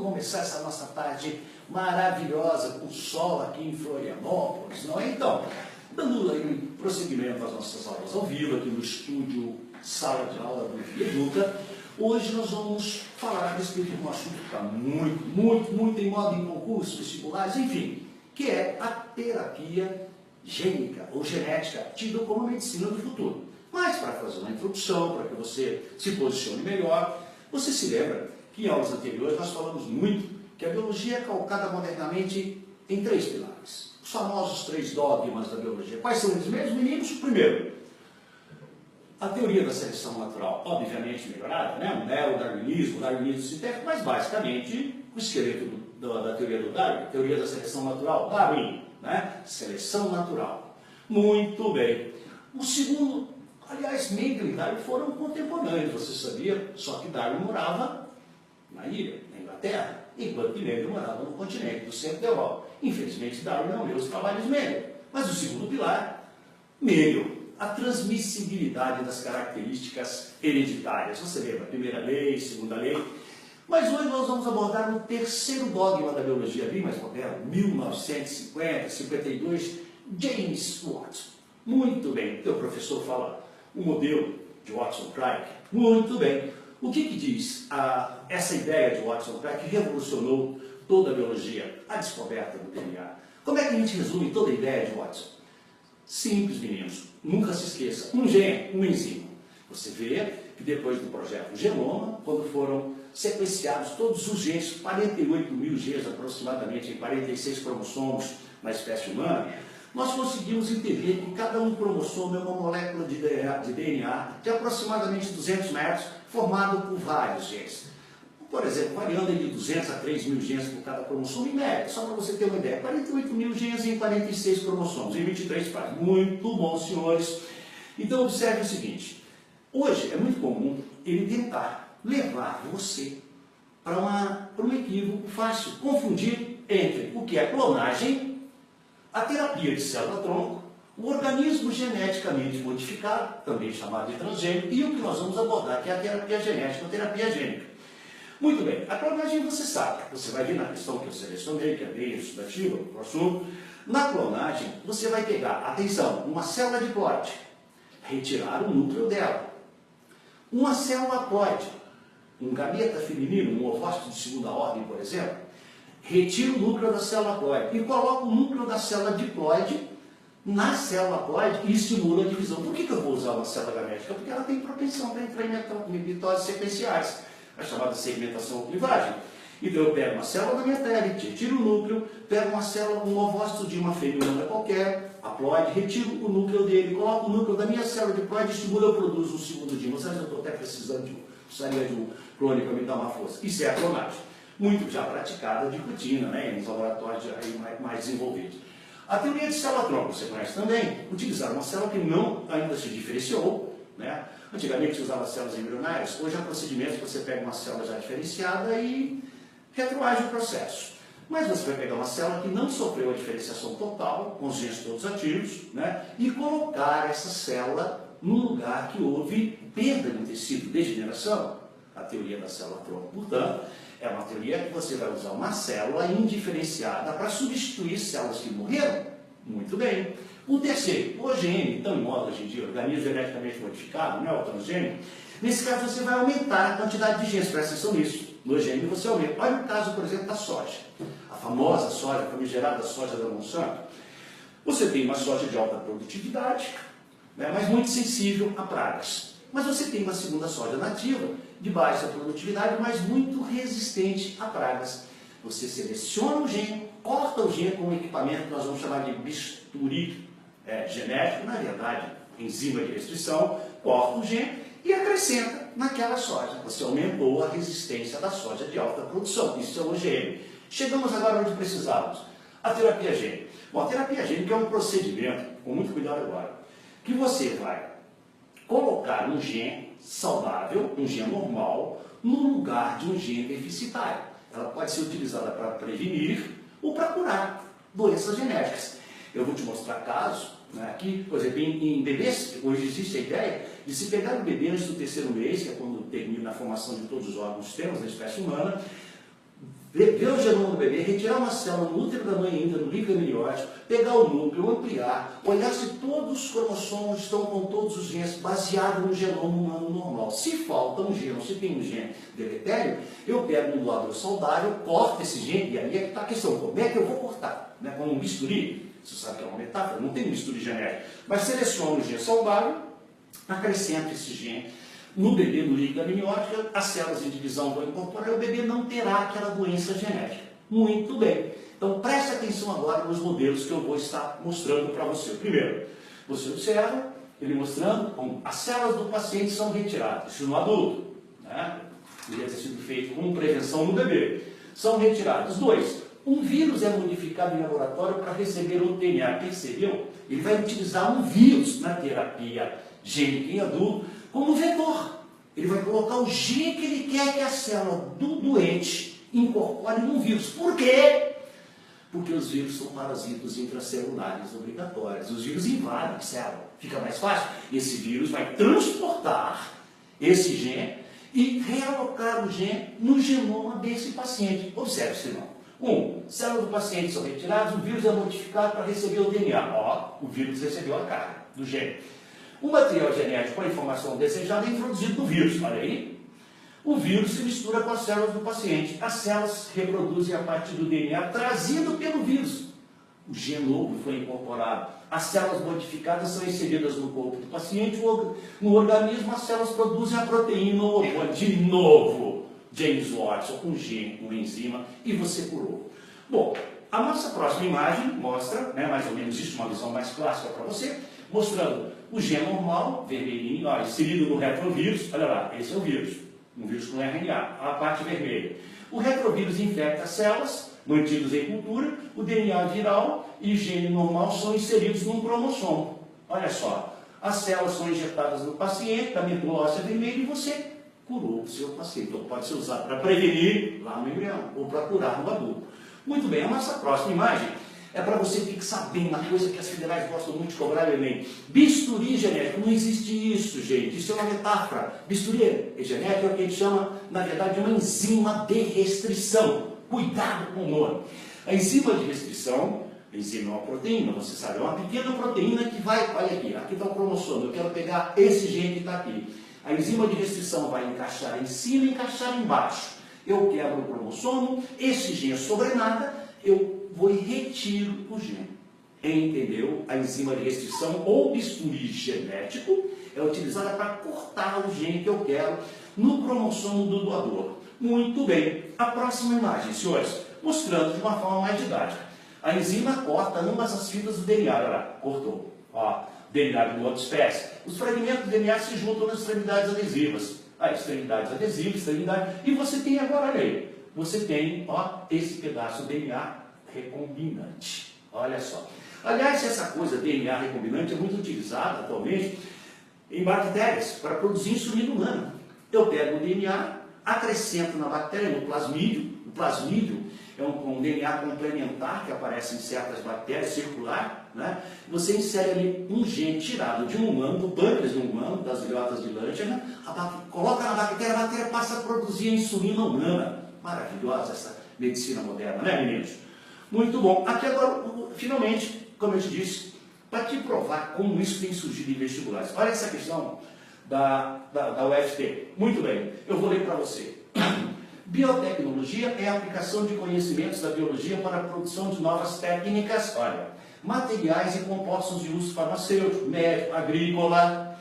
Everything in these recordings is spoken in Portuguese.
começar essa nossa tarde maravilhosa, com sol aqui em Florianópolis, não é? Então, dando aí prosseguimento às nossas aulas ao vivo, aqui no estúdio Sala de Aula do Educa, hoje nós vamos falar a respeito de um assunto que está muito em moda em concursos, vestibulares, enfim, que é a terapia gênica ou genética, tida como medicina do futuro. Mas, para fazer uma introdução, para que você se posicione melhor, você se lembra que em aulas anteriores nós falamos muito que a biologia é calcada modernamente em 3 pilares. Os famosos 3 dogmas da biologia. Quais são eles mesmos, meninos? Primeiro, a teoria da seleção natural, obviamente melhorada, né? O neo-darwinismo, o darwinismo sintético, mas basicamente o esqueleto da teoria do Darwin, teoria da seleção natural, Darwin, né? Seleção natural. Muito bem. O segundo, aliás, Mengele e Darwin foram contemporâneos, você sabia? Só que Darwin morava na ilha, na Inglaterra, enquanto que Mengele morava no continente, no centro da Europa. Infelizmente, Darwin não leu os trabalhos de Mengele. Mas o segundo pilar, Mengele, a transmissibilidade das características hereditárias. Você lembra? Primeira lei, segunda lei. Mas hoje nós vamos abordar o terceiro dogma da biologia, bem mais moderno, 1950, 52, James Watson. Muito bem, teu professor fala o modelo de Watson-Crick. Muito bem. O que diz essa ideia de Watson-Crick que revolucionou toda a biologia? A descoberta do DNA. Como é que a gente resume toda a ideia de Watson? Simples, meninos. Nunca se esqueça. Um gene, um enzima. Você vê que depois do projeto Genoma, quando foram sequenciados todos os genes, 48 mil genes aproximadamente, em 46 cromossomos na espécie humana, nós conseguimos entender que cada um cromossomo é uma molécula de DNA de aproximadamente 200 metros, formado por vários genes. Por exemplo, variando de 200 a 3 mil genes por cada cromossomo em média, só para você ter uma ideia, 48 mil genes em 46 cromossomos, em 23 pares. Muito bom, senhores. Então, observe o seguinte, hoje é muito comum ele tentar levar você para um equívoco fácil, confundir entre o que é clonagem, a terapia de célula-tronco, o organismo geneticamente modificado, também chamado de transgênico, e o que nós vamos abordar, que é a terapia genética ou terapia gênica. Muito bem, a clonagem você sabe, você vai ver na questão que eu selecionei, que é bem elucidativa, o assunto. Na clonagem, você vai pegar, atenção, uma célula diploide, retirar o núcleo dela. Uma célula haploide, um gameta feminino, um ovócito de segunda ordem, por exemplo, retira o núcleo da célula haploide e coloca o núcleo da célula diploide na célula haploide e estimula a divisão. Por que eu vou usar uma célula gamética? Porque ela tem propensão para entrar em mitoses sequenciais, a chamada segmentação ou clivagem. Então eu pego uma célula gametérica, retiro o núcleo, pego uma célula, um ovócito de uma fêmea qualquer, haploide, retiro o núcleo dele, coloco o núcleo da minha célula diploide, estimula, eu produzo um segundo dímero. Às vezes eu estou até precisando precisaria de um clone para me dar uma força. Isso é a clonagem. Muito já praticada de rotina, né, nos laboratórios mais desenvolvidos. A teoria de célula-tronco, você conhece também, utilizar uma célula que não ainda se diferenciou, né? Antigamente se usava células embrionárias, hoje há procedimentos que você pega uma célula já diferenciada e retroage o processo. Mas você vai pegar uma célula que não sofreu a diferenciação total, com os genes todos ativos, né? E colocar essa célula no lugar que houve perda do tecido, degeneração, a teoria da célula-tronco. Portanto, é uma teoria que você vai usar uma célula indiferenciada para substituir células que morreram. Muito bem. O terceiro, o OGM, tão em moda hoje em dia, organismo geneticamente modificado, né, o transgênico. Nesse caso, você vai aumentar a quantidade de genes, presta atenção nisso. No OGM você aumenta. Olha o caso, por exemplo, da soja. A famosa soja, a famigerada soja da Monsanto. Você tem uma soja de alta produtividade, né, mas muito sensível a pragas. Mas você tem uma segunda soja nativa, de baixa produtividade, mas muito resistente a pragas. Você seleciona o gene, corta o gene com um equipamento que nós vamos chamar de bisturi genético, na verdade, enzima de restrição, corta o gene e acrescenta naquela soja. Você aumentou a resistência da soja de alta produção. Isso é o OGM. Chegamos agora onde precisávamos. A terapia gênica. Bom, a terapia gênica é um procedimento, com muito cuidado agora, que você vai colocar um gene saudável, um gene normal, no lugar de um gene deficitário. Ela pode ser utilizada para prevenir ou para curar doenças genéticas. Eu vou te mostrar casos, né, aqui, por exemplo, em bebês, hoje existe a ideia de se pegar o bebê antes do 3º mês, que é quando termina a formação de todos os órgãos sistemas da espécie humana, ver o genoma do bebê, retirar uma célula no útero da mãe ainda, no líquido amniótico, pegar o núcleo, ampliar, olhar se todos os cromossomos estão com todos os genes baseados no genoma humano normal. Se falta um gene, ou se tem um gene deletério, eu pego um doador saudável, corto esse gene, e aí é que está a questão, como é que eu vou cortar? Né? Com um bisturi, você sabe que é uma metáfora, não tem um bisturi genético, mas seleciono o gene saudável, acrescento esse gene no bebê, no líquido amniótico, as células de divisão vão incorporar e o bebê não terá aquela doença genética. Muito bem. Então preste atenção agora nos modelos que eu vou estar mostrando para você. Primeiro, você observa ele mostrando como as células do paciente são retiradas. Isso no adulto, né? Poderia ter sido feito com prevenção no bebê. São retiradas. 2. Um vírus é modificado em laboratório para receber o DNA. Percebeu? Ele vai utilizar um vírus na terapia gênica em adulto como vetor. Ele vai colocar o gene que ele quer que a célula do doente incorpore num vírus. Por quê? Porque os vírus são parasitas intracelulares obrigatórios. Os vírus invadem a célula. Fica mais fácil. Esse vírus vai transportar esse gene e realocar o gene no genoma desse paciente. Observe, senão. 1. Células do paciente são retiradas, o vírus é modificado para receber o DNA. Ó, o vírus recebeu a carga do gene. O material genético com a informação desejada é introduzido no vírus. Olha aí. O vírus se mistura com as células do paciente. As células se reproduzem a partir do DNA trazido pelo vírus. O gene novo foi incorporado. As células modificadas são inseridas no corpo do paciente. No organismo, as células produzem a proteína ou hormônio. De novo, James Watson, um gene, uma enzima, e você curou. Bom, a nossa próxima imagem mostra, né, mais ou menos isso, uma visão mais clássica para você, mostrando o gene normal, vermelhinho, ó, inserido no retrovírus. Olha lá, esse é o vírus, um vírus com RNA, a parte vermelha. O retrovírus infecta as células, mantidos em cultura, o DNA viral e o gene normal são inseridos num cromossomo. Olha só, as células são injetadas no paciente, da medula óssea vermelha, e você curou o seu paciente. Então pode ser usado para prevenir lá no embrião, ou para curar no adulto. Muito bem, a nossa próxima imagem é para você fixar bem uma coisa que as federais gostam muito de cobrar no Enem. Bisturi genético. Não existe isso, gente. Isso é uma metáfora. Bisturi genético é o que a gente chama, na verdade, de uma enzima de restrição. Cuidado com o nome. A enzima de restrição, a enzima é uma proteína, você sabe, é uma pequena proteína que vai, olha aqui está o cromossomo, eu quero pegar esse gene que está aqui. A enzima de restrição vai encaixar em cima e encaixar embaixo. Eu quebro o cromossomo, esse gene sobrenada, eu vou e retiro o gene. Entendeu? A enzima de restrição ou bisturi genético é utilizada para cortar o gene que eu quero no cromossomo do doador. Muito bem. A próxima imagem, senhores, mostrando de uma forma mais didática. A enzima corta ambas as fitas do DNA. Olha lá, cortou. Ó, DNA de uma outra espécie. Os fragmentos do DNA se juntam nas extremidades adesivas. Extremidades adesivas, extremidades. E você tem agora, olha aí, você tem, ó, esse pedaço DNA recombinante. Olha só. Aliás, essa coisa DNA recombinante é muito utilizada atualmente em bactérias para produzir insulina humana. Eu pego o DNA, acrescento na bactéria, no plasmídio. O plasmídio é um DNA complementar que aparece em certas bactérias, circular, né? Você insere ali um gene tirado de um humano, do pâncreas de um humano, das ilhotas de Langerhans, coloca na bactéria, a bactéria passa a produzir a insulina humana. Maravilhosa essa medicina moderna, né, meninos? Muito bom. Aqui agora, finalmente, como eu te disse, para te provar como isso tem surgido em vestibulares. Olha essa questão da UFT. Muito bem, eu vou ler para você. Biotecnologia é a aplicação de conhecimentos da biologia para a produção de novas técnicas, olha, materiais e compostos de uso farmacêutico, médico, agrícola,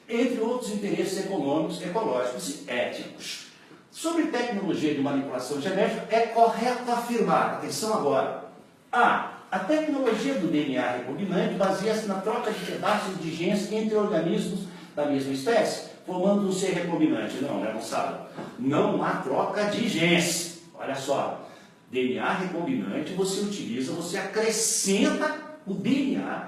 entre outros interesses econômicos, ecológicos e éticos. Sobre tecnologia de manipulação genética, é correto afirmar, atenção agora, a tecnologia do DNA recombinante baseia-se na troca de pedaços de genes entre organismos da mesma espécie, formando um ser recombinante. Não, né, moçada? Não há troca de genes. Olha só, DNA recombinante você utiliza, você acrescenta o DNA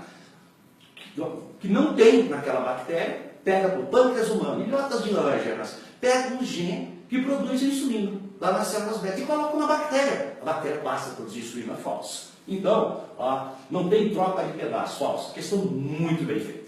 que não tem naquela bactéria, pega o pâncreas humano, ilhotas de Langerhans, pega um gene que produz insulina lá nas células beta e coloca na bactéria. A bactéria passa a produzir insulina falsa. Então, não tem troca de pedaços falsos. Questão muito bem feita.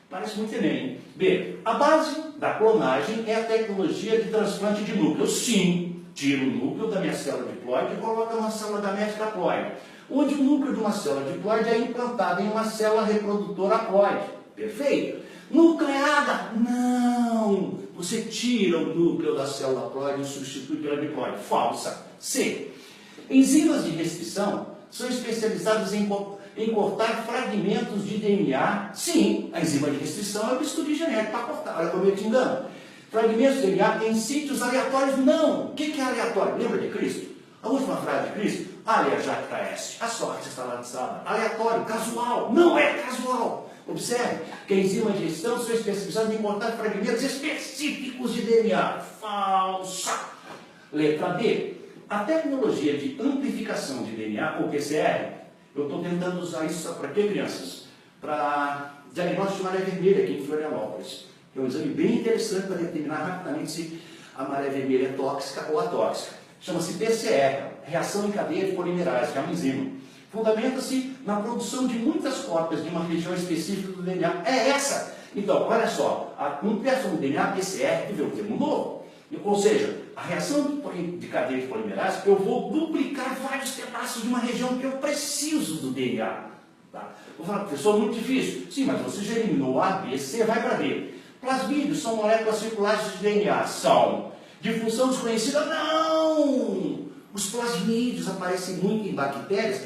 Parece muito Enem, hein? B. A base da clonagem é a tecnologia de transplante de núcleo. Sim, tiro o núcleo da minha célula diploide e coloco uma célula gamética haploide, onde o núcleo de uma célula diploide é implantado em uma célula reprodutora haploide. Perfeito? Nucleada? Não! Você tira o núcleo da célula haploide e substitui pela diploide. Falsa. C. Enzimas de restrição são especializadas em cortar fragmentos de DNA. Sim, a enzima de restrição é o bisturi genético para cortar. Olha como eu te engano. Fragmentos de DNA em sítios aleatórios? Não. O que é aleatório? Lembra de Cristo? A última frase de Cristo? Alea jacta est. A sorte está lançada. Aleatório, casual. Não é casual. Observe que a enzima de restrição são especializadas em cortar fragmentos específicos de DNA. Falsa. Letra D. A tecnologia de amplificação de DNA, ou PCR, eu estou tentando usar isso para quê, crianças? Para diagnóstico de maré vermelha aqui em Florianópolis. É um exame bem interessante para determinar rapidamente se a maré vermelha é tóxica ou atóxica. Chama-se PCR, reação em cadeia de polimerase, que é uma enzima. Fundamenta-se na produção de muitas cópias de uma região específica do DNA. É essa! Então, olha só, a ampliação do DNA, PCR, viveu um termo novo. Ou seja, a reação de cadeia de polimerase, eu vou duplicar vários pedaços de uma região que eu preciso do DNA. Tá? Vou falar, professor, muito difícil. Sim, mas você já eliminou A, B, C, vai para D. Plasmídios são moléculas circulares de DNA. São. De função desconhecida? Não! Os plasmídios aparecem muito em bactérias.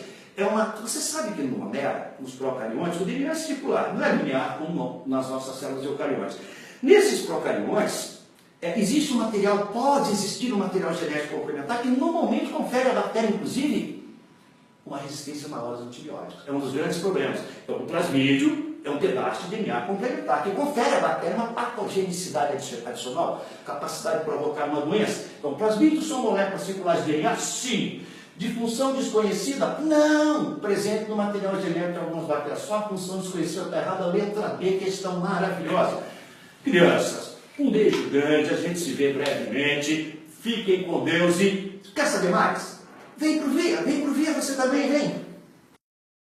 Você sabe que no Monera, nos procariontes, o DNA é circular, não é linear como nas nossas células eucariontes. Nesses procariontes, existe um material, pode existir um material genético complementar que normalmente confere à bactéria, inclusive, uma resistência maior aos antibióticos. É um dos grandes problemas. Então, o plasmídio é um pedaço de DNA complementar que confere à bactéria uma patogenicidade adicional, capacidade de provocar uma doença. Então, plasmídios são moléculas circulares de DNA? Sim. De função desconhecida? Não! Presente no material genético de algumas bactérias. Só a função desconhecida está errada. Letra B, questão maravilhosa. Crianças, um beijo grande, a gente se vê brevemente. Fiquem com Deus e... Quer saber mais? Vem pro VIA você também, vem!